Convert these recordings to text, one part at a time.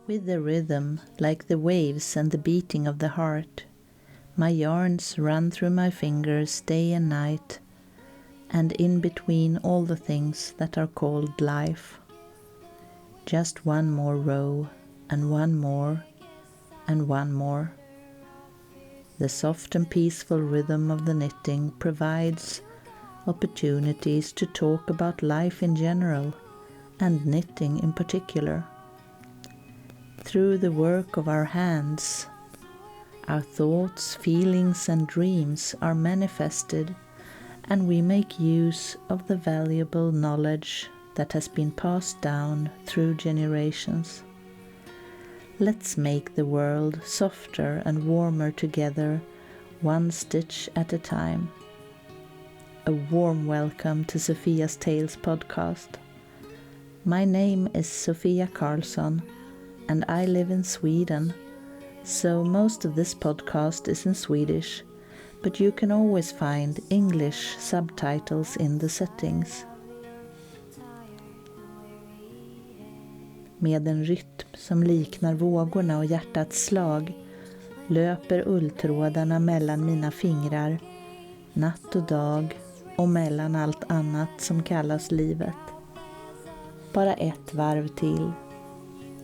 With the rhythm, like the waves and the beating of the heart, my yarns run through my fingers day and night, and in between all the things that are called life. Just one more row, and one more, and one more. The soft and peaceful rhythm of the knitting provides opportunities to talk about life in general, and knitting in particular. Through the work of our hands, our thoughts, feelings, and dreams are manifested, and we make use of the valuable knowledge that has been passed down through generations. Let's make the world softer and warmer together, one stitch at a time. A warm welcome to Sofia's Tales podcast. My name is Sofia Karlsson, and I live in Sweden, so most of this podcast is in Swedish, but you can always find English subtitles in the settings. Med en rytm som liknar vågorna och hjärtats slag löper ulltrådarna mellan mina fingrar, natt och dag och mellan allt annat som kallas livet. Bara ett varv till,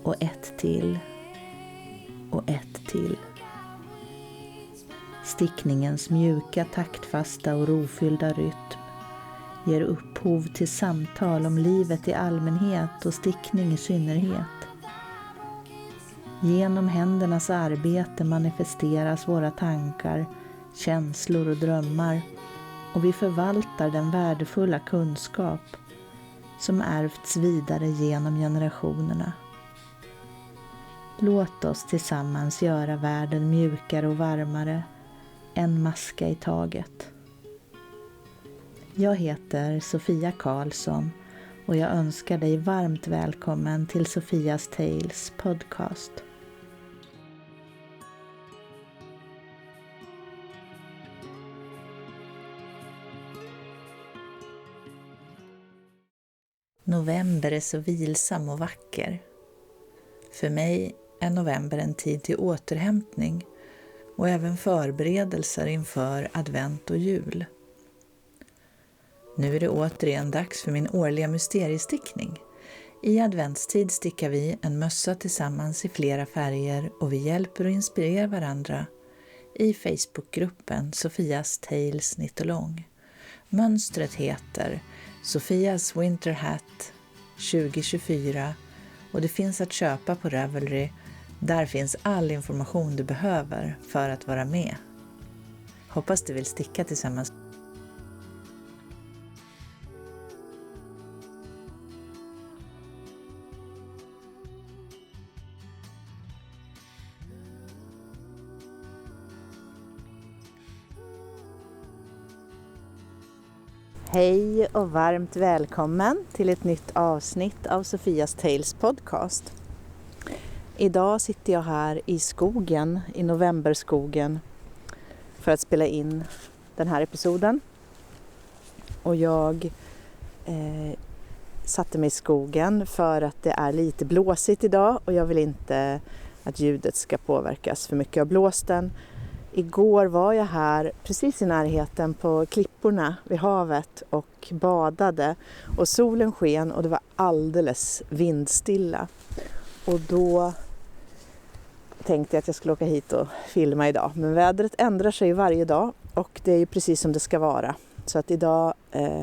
och ett till, och ett till. Stickningens mjuka, taktfasta och rofyllda rytm ger upphov till samtal om livet i allmänhet och stickning i synnerhet. Genom händernas arbete manifesteras våra tankar, känslor och drömmar, och vi förvaltar den värdefulla kunskap som ärvts vidare genom generationerna. Låt oss tillsammans göra världen mjukare och varmare, en maska i taget. Jag heter Sofia Karlsson och jag önskar dig varmt välkommen till Sofias Tales podcast. November är så vilsam och vacker. För mig är november en tid till återhämtning och även förberedelser inför advent och jul. Nu är det återigen dags för min årliga mysteriestickning. I adventstid stickar vi en mössa tillsammans i flera färger och vi hjälper och inspirerar varandra i Facebookgruppen Sofias Tales Knit-along. Mönstret heter Sofias Winter Hat 2024 och det finns att köpa på Ravelry. Där finns all information du behöver för att vara med. Hoppas du vill sticka tillsammans. Hej och varmt välkommen till ett nytt avsnitt av Sofias Tales podcast. Idag sitter jag här i skogen, i novemberskogen, för att spela in den här episoden. Och jag satte mig i skogen för att det är lite blåsigt idag och jag vill inte att ljudet ska påverkas för mycket av blåsten. Igår var jag här precis i närheten på klipporna vid havet och badade och solen sken och det var alldeles vindstilla. Och då tänkte jag att jag skulle åka hit och filma idag. Men vädret ändrar sig varje dag och det är ju precis som det ska vara. Så att idag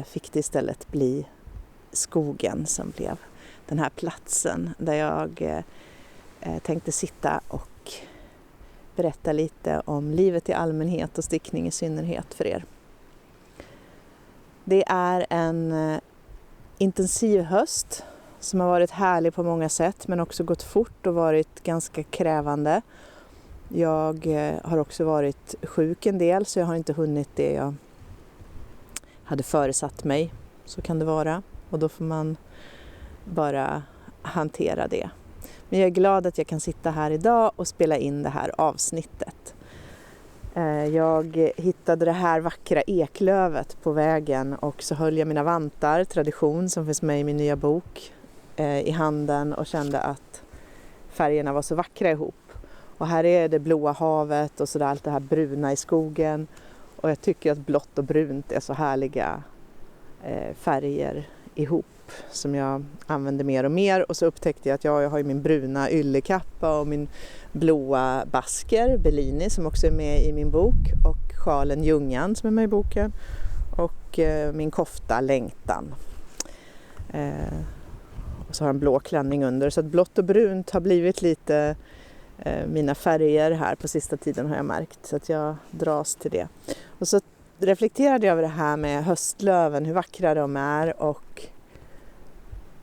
fick det istället bli skogen som blev den här platsen där jag tänkte sitta och berätta lite om livet i allmänhet och stickning i synnerhet för er. Det är en intensiv höst som har varit härlig på många sätt men också gått fort och varit ganska krävande. Jag har också varit sjuk en del så jag har inte hunnit det jag hade föresatt mig. Så kan det vara och då får man bara hantera det. Men jag är glad att jag kan sitta här idag och spela in det här avsnittet. Jag hittade det här vackra eklövet på vägen och så höll jag mina vantar, tradition som finns med i min nya bok, i handen och kände att färgerna var så vackra ihop. Och här är det blåa havet och sådär, allt det här bruna i skogen. Och jag tycker att blått och brunt är så härliga färger ihop som jag använder mer och mer. Och så upptäckte jag att jag har ju min bruna yllekappa och min blåa basker, Bellini, som också är med i min bok. Och sjalen Ljungan som är med i boken. Och min kofta Längtan. Och så har jag en blå klänning under. Så att blått och brunt har blivit lite mina färger här på sista tiden, har jag märkt. Så att jag dras till det. Och så reflekterade jag över det här med höstlöven, hur vackra de är och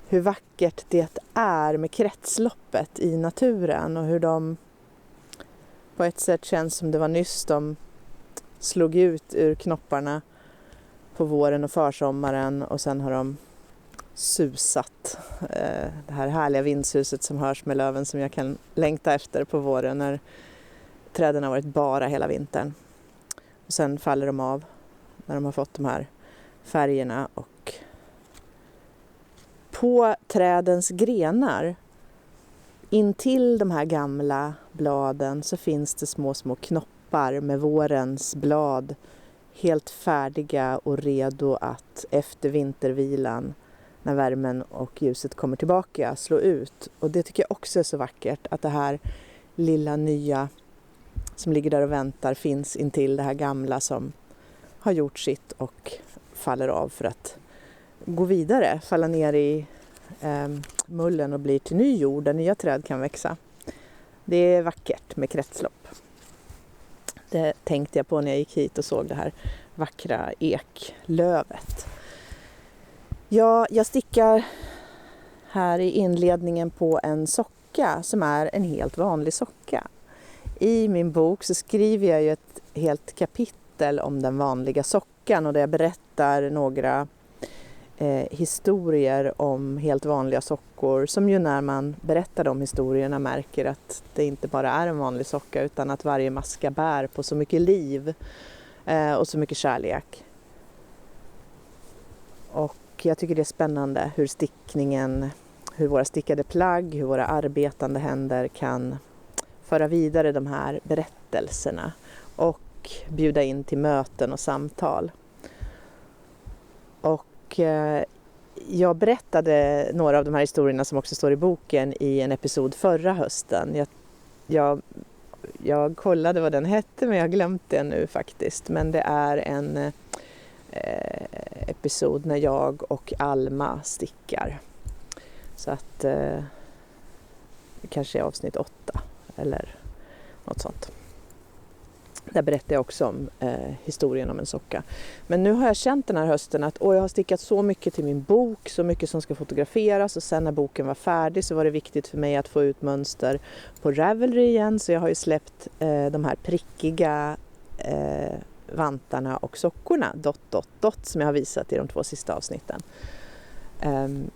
hur vackert det är med kretsloppet i naturen och hur de på ett sätt känns som det var nyss de slog ut ur knopparna på våren och försommaren och sen har de susat. Det här härliga vindsuset som hörs med löven som jag kan längta efter på våren när träden har varit bara hela vintern. Och sen faller de av när de har fått de här färgerna och på trädens grenar intill de här gamla bladen så finns det små knoppar med vårens blad helt färdiga och redo att efter vintervilan när värmen och ljuset kommer tillbaka slå ut. Och det tycker jag också är så vackert att det här lilla nya som ligger där och väntar finns intill det här gamla som har gjort sitt och faller av för att gå vidare, falla ner i mullen och blir till ny jord där nya träd kan växa. Det är vackert med kretslopp. Det tänkte jag på när jag gick hit och såg det här vackra eklövet. Jag stickar här i inledningen på en socka som är en helt vanlig socka. I min bok så skriver jag ju ett helt kapitel om den vanliga sockan och där jag berättar några historier om helt vanliga sockor som ju när man berättar de historierna märker att det inte bara är en vanlig socka utan att varje maska bär på så mycket liv och så mycket kärlek. Och jag tycker det är spännande hur stickningen, hur våra stickade plagg, hur våra arbetande händer kan föra vidare de här berättelserna och bjuda in till möten och samtal. Och jag berättade några av de här historierna som också står i boken i en episod förra hösten. Jag kollade vad den hette men jag har glömt det nu faktiskt. Men det är en episod när jag och Alma stickar. Så att det kanske är avsnitt 8 eller något sånt. Där berättar jag också om historien om en socka. Men nu har jag känt den här hösten att jag har stickat så mycket till min bok, så mycket som ska fotograferas och sen när boken var färdig så var det viktigt för mig att få ut mönster på Ravelry igen. Så jag har ju släppt de här prickiga vantarna och sockorna, dot som jag har visat i de 2 sista avsnitten.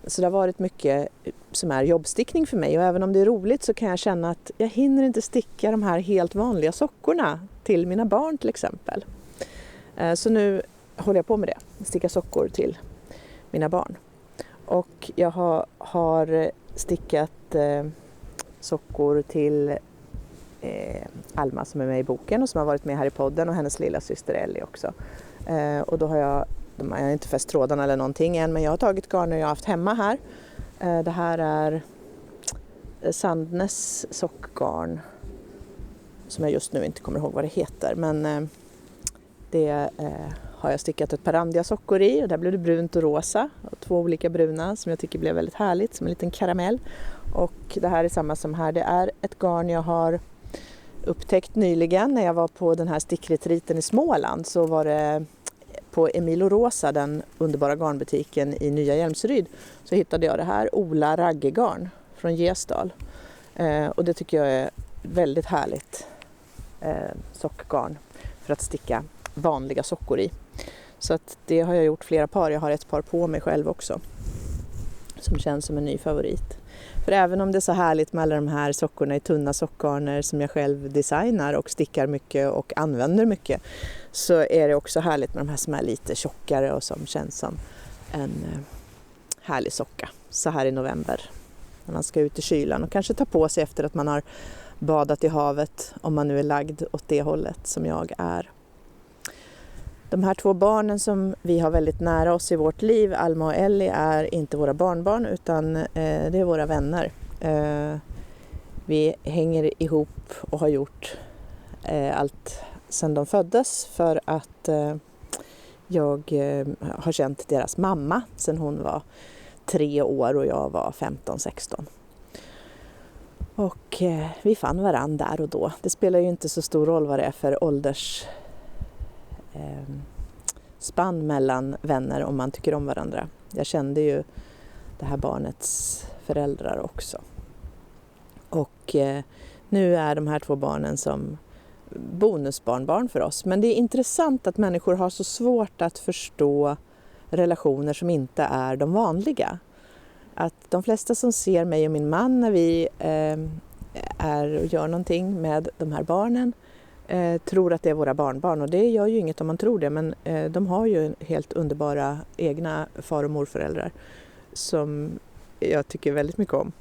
Så det har varit mycket som är jobbstickning för mig och även om det är roligt så kan jag känna att jag hinner inte sticka de här helt vanliga sockorna till mina barn till exempel. Så nu håller jag på med det, sticka sockor till mina barn. Och jag har stickat sockor till Alma som är med i boken och som har varit med här i podden och hennes lilla syster Ellie också. Och då har jag inte fäst trådarna eller någonting än men jag har tagit garner jag har haft hemma här. Det här är Sandnes sockgarn som jag just nu inte kommer ihåg vad det heter men det har jag stickat ett par randiga sockor i och där blev det brunt och rosa och 2 olika bruna som jag tycker blev väldigt härligt som en liten karamell. Och det här är samma som här, det är ett garn jag har upptäckt nyligen när jag var på den här stickretriten i Småland så var det på Emil & Rosa, den underbara garnbutiken i Nya Hjälmsryd, så hittade jag det här Ola Raggegarn från Gesdal. Och det tycker jag är väldigt härligt sockgarn för att sticka vanliga sockor i. Så att det har jag gjort flera par, jag har ett par på mig själv också som känns som en ny favorit. För även om det är så härligt med alla de här sockorna i tunna sockgarner som jag själv designar och stickar mycket och använder mycket så är det också härligt med de här som är lite tjockare och som känns som en härlig socka så här i november. när man ska ut i kylan och kanske ta på sig efter att man har badat i havet, om man nu är lagd åt det hållet som jag är. De här 2 barnen som vi har väldigt nära oss i vårt liv, Alma och Ellie, är inte våra barnbarn utan det är våra vänner. Vi hänger ihop och har gjort allt sedan de föddes för att jag har känt deras mamma sedan hon var 3 år och jag var 15-16. Och vi fann varandra där och då. Det spelar ju inte så stor roll vad det är för åldersspann mellan vänner om man tycker om varandra. Jag kände ju det här barnets föräldrar också. Och nu är de här 2 barnen som bonusbarnbarn för oss. Men det är intressant att människor har så svårt att förstå relationer som inte är de vanliga. Att de flesta som ser mig och min man när vi är och gör någonting med de här barnen tror att det är våra barnbarn. Och det gör ju inget om man tror det, men de har ju helt underbara egna far- och morföräldrar som jag tycker väldigt mycket om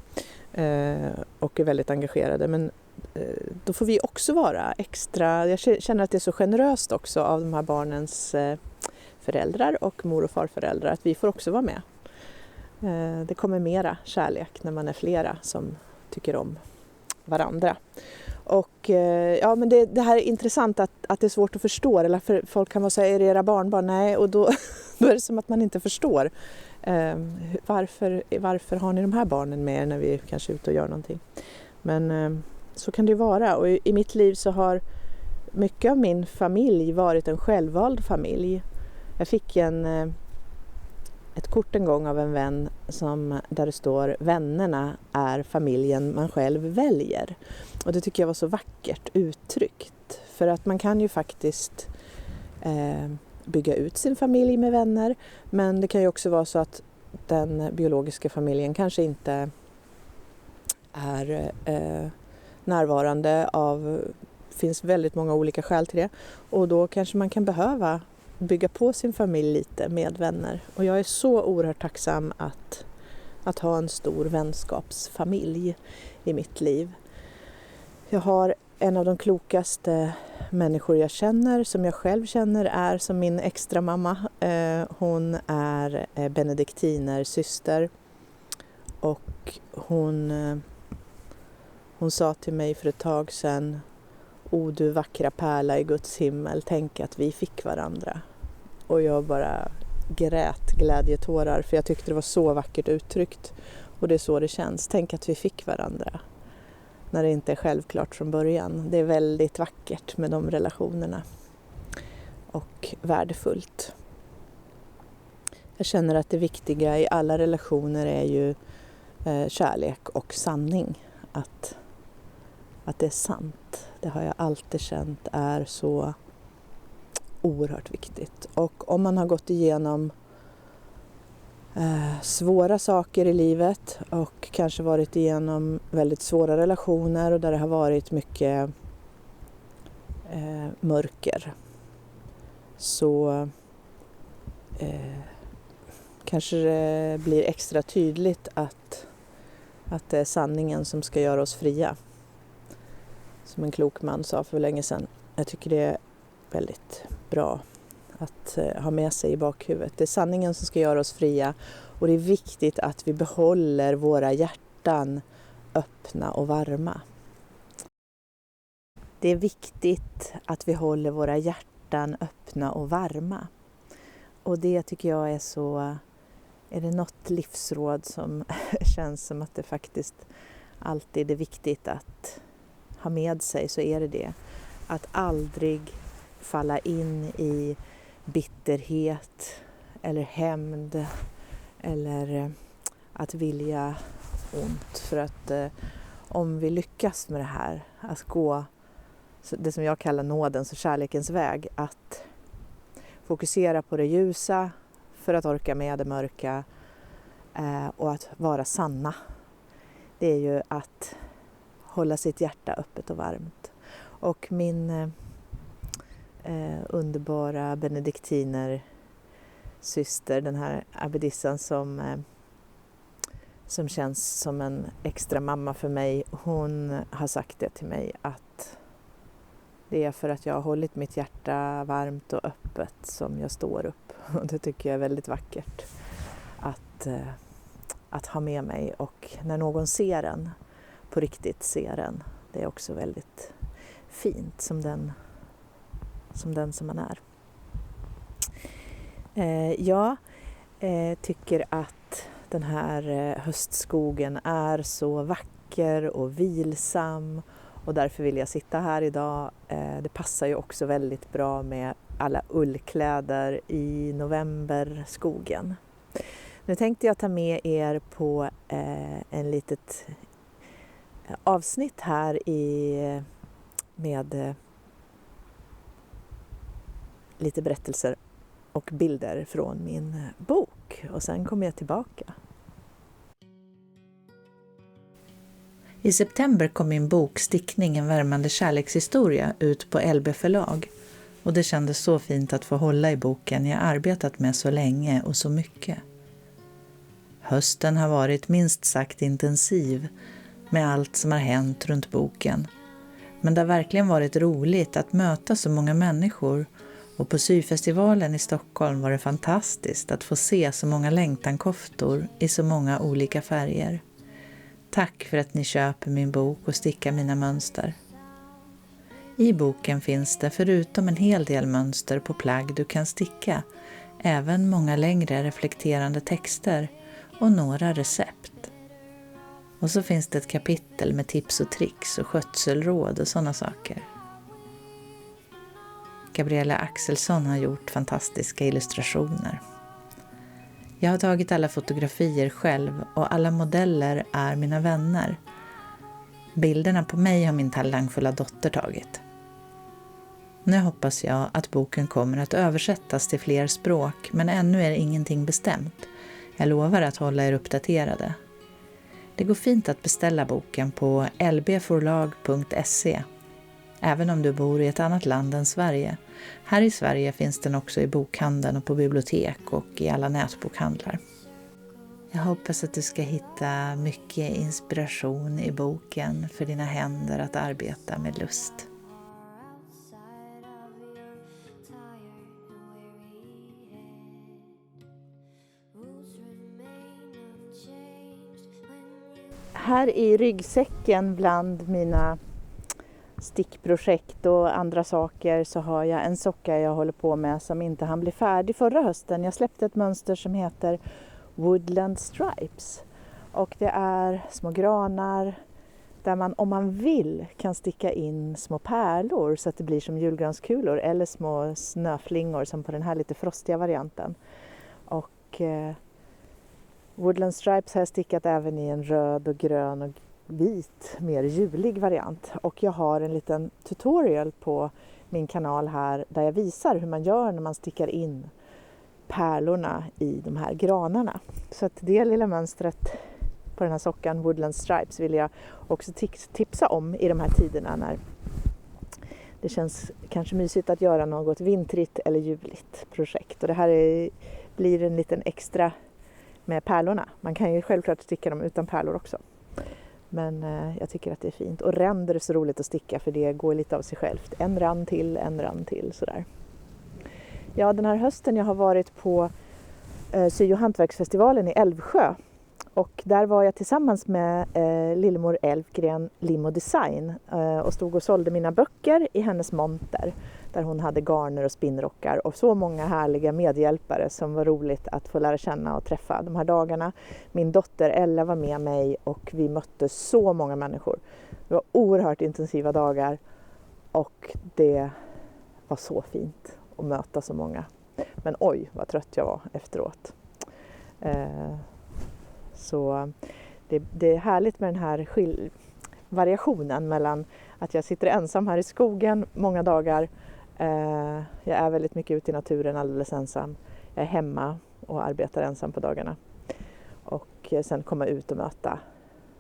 och är väldigt engagerade. Men då får vi också vara extra, jag känner att det är så generöst också av de här barnens föräldrar och mor- och farföräldrar att vi får också vara med. Det kommer mera kärlek när man är flera som tycker om varandra. Och ja, men det här är intressant att det är svårt att förstå. Eller för folk kan vara så här, är det era barnbarn? Nej, och då är det som att man inte förstår. Varför har ni de här barnen med er när vi kanske är ute och gör någonting? Men så kan det ju vara. Och i mitt liv så har mycket av min familj varit en självvald familj. Jag fick ett kort en gång av en vän där det står vännerna är familjen man själv väljer. Och det tycker jag var så vackert uttryckt. För att man kan ju faktiskt bygga ut sin familj med vänner. Men det kan ju också vara så att den biologiska familjen kanske inte är närvarande finns väldigt många olika skäl till det. Och då kanske man kan behöva bygga på sin familj lite med vänner. Och jag är så oerhört tacksam att ha en stor vänskapsfamilj i mitt liv. Jag har en av de klokaste människor jag känner, som jag själv känner, är som min extra mamma. Hon är benediktinersyster och hon sa till mig för ett tag sedan: "O du vackra pärla i Guds himmel, tänk att vi fick varandra." Och jag bara grät glädjetårar, för jag tyckte det var så vackert uttryckt. Och det är så det känns, tänk att vi fick varandra. När det inte är självklart från början. Det är väldigt vackert med de relationerna. Och värdefullt. Jag känner att det viktiga i alla relationer är ju kärlek och sanning. Att det är sant. Det har jag alltid känt är så oerhört viktigt. Och om man har gått igenom svåra saker i livet och kanske varit igenom väldigt svåra relationer och där det har varit mycket mörker, så kanske det blir extra tydligt att det är sanningen som ska göra oss fria. Som en klok man sa för länge sedan. Jag tycker det är väldigt bra att ha med sig i bakhuvudet. Det är sanningen som ska göra oss fria, och det är viktigt att vi behåller våra hjärtan öppna och varma. Det är viktigt att vi håller våra hjärtan öppna och varma. Och det tycker jag är så... Är det något livsråd som känns som att det faktiskt alltid är viktigt att ha med sig, så är det. Att aldrig falla in i bitterhet eller hämnd eller att vilja ont. För att om vi lyckas med det här, att gå det som jag kallar nådens och kärlekens väg, att fokusera på det ljusa för att orka med det mörka och att vara sanna, det är ju att hålla sitt hjärta öppet och varmt. Och min underbara benediktiner syster, den här abbedissan som som känns som en extra mamma för mig. Hon har sagt det till mig att det är för att jag har hållit mitt hjärta varmt och öppet som jag står upp. Och det tycker jag är väldigt vackert att ha med mig. Och när någon ser en, på riktigt ser en, det är också väldigt fint som den som man är. Jag tycker att den här höstskogen är så vacker och vilsam och därför vill jag sitta här idag. Det passar ju också väldigt bra med alla ullkläder i novemberskogen. Nu tänkte jag ta med er på en litet avsnitt här med lite berättelser och bilder från min bok och sen kommer jag tillbaka. I september kom min bok Stickning, en värmande kärlekshistoria ut på LB förlag och det kändes så fint att få hålla i boken jag arbetat med så länge och så mycket. Hösten har varit minst sagt intensiv med allt som har hänt runt boken. Men det har verkligen varit roligt att möta så många människor och på syfestivalen i Stockholm var det fantastiskt att få se så många längtankoftor i så många olika färger. Tack för att ni köper min bok och stickar mina mönster. I boken finns det förutom en hel del mönster på plagg du kan sticka, även många längre reflekterande texter och några recept. Och så finns det ett kapitel med tips och tricks och skötselråd och sådana saker. Gabriella Axelsson har gjort fantastiska illustrationer. Jag har tagit alla fotografier själv och alla modeller är mina vänner. Bilderna på mig har min talangfulla dotter tagit. Nu hoppas jag att boken kommer att översättas till fler språk, men ännu är det ingenting bestämt. Jag lovar att hålla er uppdaterade. Det går fint att beställa boken på lbforlag.se. Även om du bor i ett annat land än Sverige. Här i Sverige finns den också i bokhandeln och på bibliotek och i alla nätbokhandlar. Jag hoppas att du ska hitta mycket inspiration i boken för dina händer att arbeta med lust. Här i ryggsäcken bland mina stickprojekt och andra saker så har jag en socka jag håller på med som inte hann bli färdig förra hösten. Jag släppte ett mönster som heter Woodland Stripes och det är små granar där man om man vill kan sticka in små pärlor så att det blir som julgranskulor eller små snöflingor som på den här lite frostiga varianten. Och Woodland Stripes har jag stickat även i en röd och grön och vit, mer julig variant. Och jag har en liten tutorial på min kanal här där jag visar hur man gör när man stickar in pärlorna i de här granarna. Så att det lilla mönstret på den här sockan Woodland Stripes vill jag också tipsa om i de här tiderna när det känns kanske mysigt att göra något vintrigt eller juligt projekt. Och det här blir en liten extra med pärlorna. Man kan ju självklart sticka dem utan pärlor också. Men jag tycker att det är fint. Och ränder är så roligt att sticka för det går lite av sig självt. En rand till sådär. Ja, den här hösten jag har varit på Sy- och hantverksfestivalen i Älvsjö. Och där var jag tillsammans med Lillemor Elfgren Lim & Design och stod och sålde mina böcker i hennes monter. Där hon hade garner och spinnrockar och så många härliga medhjälpare som var roligt att få lära känna och träffa de här dagarna. Min dotter Ella var med mig och vi mötte så många människor. Det var oerhört intensiva dagar och det var så fint att möta så många. Men oj vad trött jag var efteråt. Så det är härligt med den här variationen mellan att jag sitter ensam här i skogen många dagar. Jag är väldigt mycket ute i naturen alldeles ensam. Jag är hemma och arbetar ensam på dagarna. Och sen komma ut och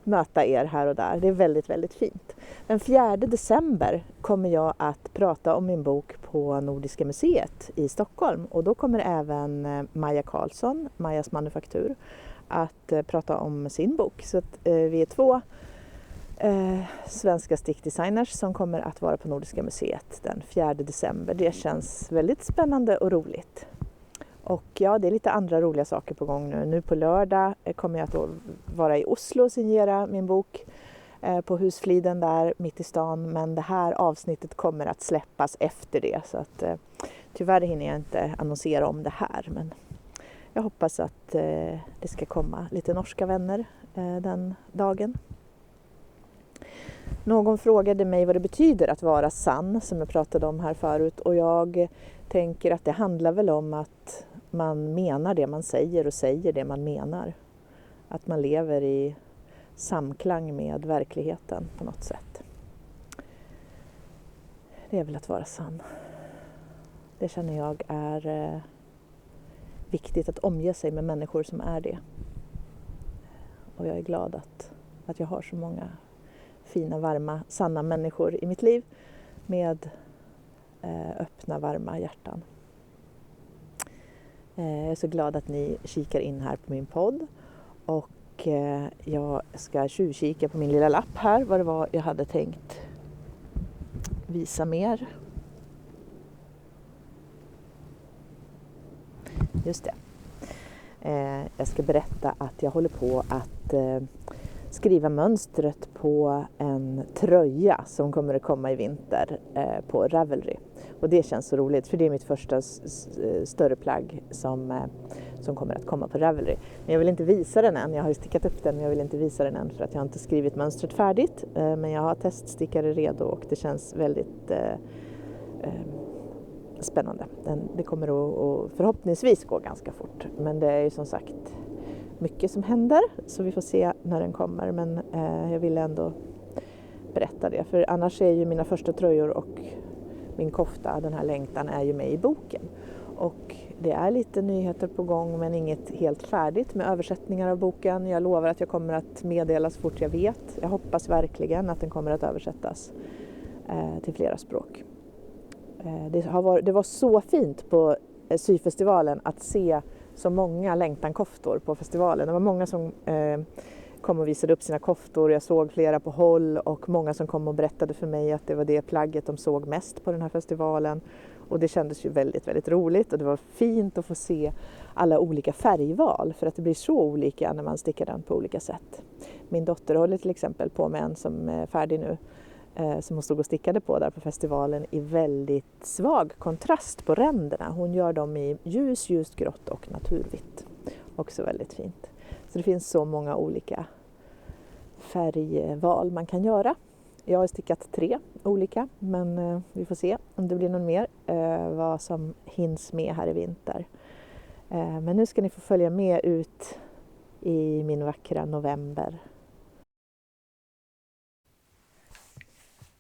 möta er här och där. Det är väldigt, väldigt fint. Den 4 december kommer jag att prata om min bok på Nordiska museet i Stockholm. Och då kommer även Maja Karlsson, Majas manufaktur, att prata om sin bok. Så att, vi är 2 svenska stickdesigners som kommer att vara på Nordiska museet den 4 december. Det känns väldigt spännande och roligt. Och ja, det är lite andra roliga saker på gång nu. Nu på lördag kommer jag att vara i Oslo och signera min bok på Husfliden där mitt i stan. Men det här avsnittet kommer att släppas efter det. Så att tyvärr hinner jag inte annonsera om det här. Men jag hoppas att det ska komma lite norska vänner den dagen. Någon frågade mig vad det betyder att vara sann, som jag pratade om här förut. Och jag tänker att det handlar väl om att man menar det man säger och säger det man menar. Att man lever i samklang med verkligheten på något sätt. Det är väl att vara sann. Det känner jag är viktigt, att omge sig med människor som är det. Och jag är glad att jag har så många fina, varma, sanna människor i mitt liv med öppna, varma hjärtan. Jag är så glad att ni kikar in här på min podd, och jag ska tjuvkika på min lilla lapp här vad det var jag hade tänkt visa mer. Just det. Jag ska berätta att jag håller på att skriva mönstret på en tröja som kommer att komma i vinter på Ravelry. Och det känns så roligt, för det är mitt första större plagg som kommer att komma på Ravelry. Men jag vill inte visa den än. Jag har ju stickat upp den, men jag vill inte visa den än för att jag har inte skrivit mönstret färdigt. Men jag har teststickare redo och det känns väldigt spännande. Det kommer att förhoppningsvis gå ganska fort. Men det är ju som sagt mycket som händer, så vi får se när den kommer. Men jag ville ändå berätta det. För annars är ju mina första tröjor och min kofta, den här längtan, är ju med i boken. Och det är lite nyheter på gång, men inget helt färdigt med översättningar av boken. Jag lovar att jag kommer att meddela så fort jag vet. Jag hoppas verkligen att den kommer att översättas till flera språk. Det var så fint på syfestivalen att se så många längtankoftor på festivalen. Det var många som kom och visade upp sina koftor. Jag såg flera på håll, och många som kom och berättade för mig att det var det plagget de såg mest på den här festivalen. Och det kändes ju väldigt, väldigt roligt, och det var fint att få se alla olika färgval, för att det blir så olika när man stickar den på olika sätt. Min dotter håller till exempel på med en som är färdig nu, som hon stod och stickade på där på festivalen i väldigt svag kontrast på ränderna. Hon gör dem i ljust grått och naturvitt. Också väldigt fint. Så det finns så många olika färgval man kan göra. Jag har stickat 3 olika, men vi får se om det blir någon mer, vad som hinns med här i vinter. Men nu ska ni få följa med ut i min vackra november.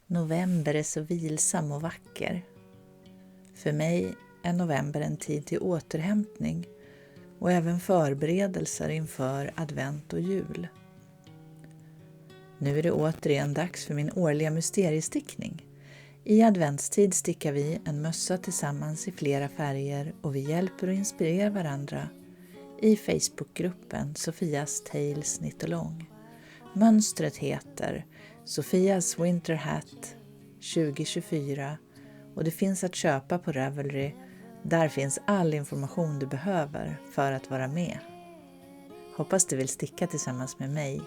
November är så vilsam och vacker. För mig är november en tid till återhämtning och även förberedelser inför advent och jul. Nu är det återigen dags för min årliga mysteriestickning. I adventstid stickar vi en mössa tillsammans i flera färger, och vi hjälper och inspirerar varandra i Facebookgruppen Sofias Tales Knit Along. Mönstret heter Sofias Winter Hat 2024 och det finns att köpa på Ravelry. Där finns all information du behöver för att vara med. Hoppas du vill sticka tillsammans med mig.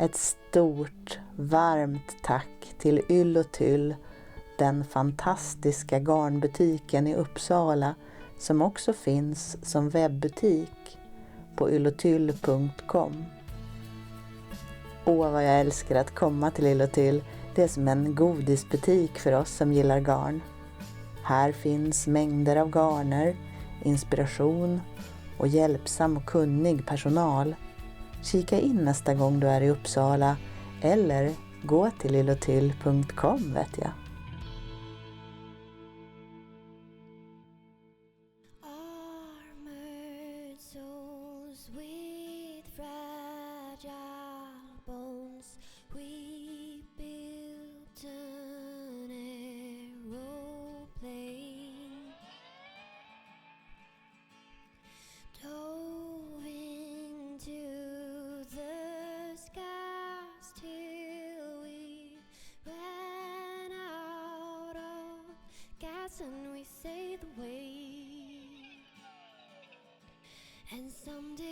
Ett stort, varmt tack till Yll och Tyll, den fantastiska garnbutiken i Uppsala som också finns som webbutik på yllotyll.com. Åh, vad jag älskar att komma till Yll och Tyll. Det är som en godisbutik för oss som gillar garn. Här finns mängder av garner, inspiration och hjälpsam och kunnig personal. Kika in nästa gång du är i Uppsala eller gå till yllotyll.com vet jag. Armored souls with fragile bones, we built an aeroplane, dove into the skies till we ran out of gas and we sailed away. And someday